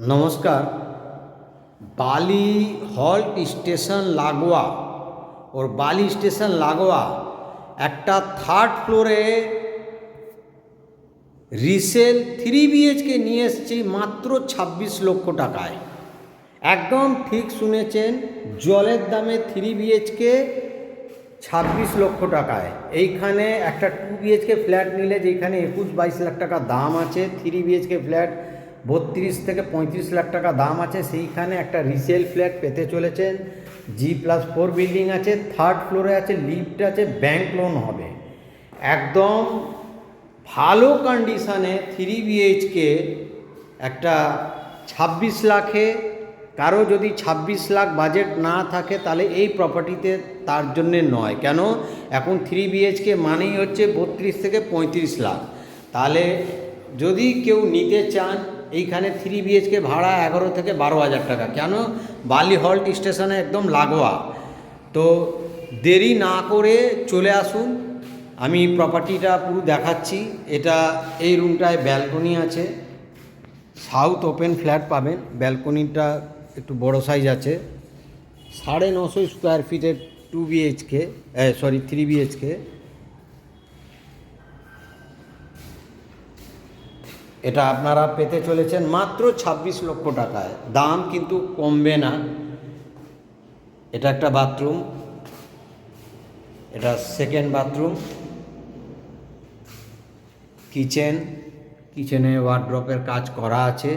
नमस्कार। बाली हल्ट स्टेशन लागोয়া और बाली स्टेशन लागোয়া একটা থার্ড ফ্লোরে রিসেল 3 BHK নিয়ে এসেছি মাত্র 26 লক্ষ টাকায়। একদম ঠিক শুনেছেন, জলের দামে 3 BHK 26 লক্ষ টাকায়। এইখানে একটা 2 BHK ফ্ল্যাট নিলে যেখানে 21-22 লাখ টাকা দাম আছে, 3 BHK ফ্ল্যাট 32 থেকে 35 লাখ টাকা দাম আছে, সেইখানে একটা রিসেল ফ্ল্যাট পেতে চলেছেন। G+4 বিল্ডিং আছে, থার্ড ফ্লোরে আছে, লিফট আছে, ব্যাংক লোন হবে। একদম ভালো কন্ডিশানে 3 BHK একটা 26 লাখে। কারো যদি 26 লাখ বাজেট না থাকে তাহলে এই প্রপার্টিতে তার জন্যে নয়। কেন, এখন 3 BHK মানেই হচ্ছে 32 থেকে 35 লাখ। তাহলে যদি কেউ নিতে চান, এইখানে 3 BHK ভাড়া 11 থেকে 12 হাজার টাকা। কেন, বালি হল্ট স্টেশনে একদম লাগোয়া। তো দেরি না করে চলে আসুন, আমি প্রপার্টিটা পুরো দেখাচ্ছি। এটা এই রুমটায় ব্যালকনি আছে, সাউথ ওপেন ফ্ল্যাট পাবেন। ব্যালকনিটা একটু বড় সাইজ আছে, 950 স্কোয়ার ফিটের 3 BHK। এটা আপনারা পেতে চলেছেন মাত্র 26 লক্ষ টাকায়। দাম কিন্তু কমবে না। এটা একটা বাথরুম, এটা সেকেন্ড বাথরুম, কিচেনে ওয়ার্ড্রপের কাজ করা আছে।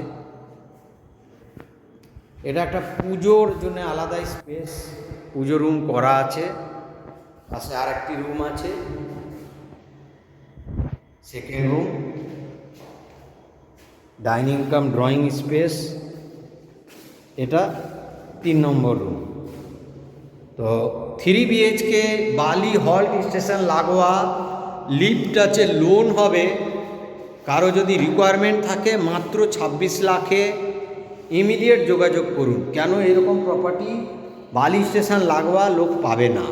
এটা একটা পুজোর জন্য আলাদা স্পেস, পুজো রুম করা আছে। পাশে আর একটি রুম আছে, সেকেন্ড রুম, ডাইনিং কাম ড্রয়িং স্পেস। এটা 3 নম্বর রুম। তো 3 BHK বালি হল্ট স্টেশন লাগোয়া, লিফট আছে, লোন হবে। কারো যদি রিকোয়ারমেন্ট থাকে মাত্র 26 লাখে ইমিডিয়েট যোগাযোগ করুন। কেন, এরকম প্রপার্টি বালি স্টেশন লাগোয়া লোক পাবে না।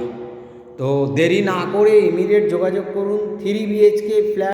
তো দেরি না করে ইমিডিয়েট যোগাযোগ করুন। 3 BHK ফ্ল্যাট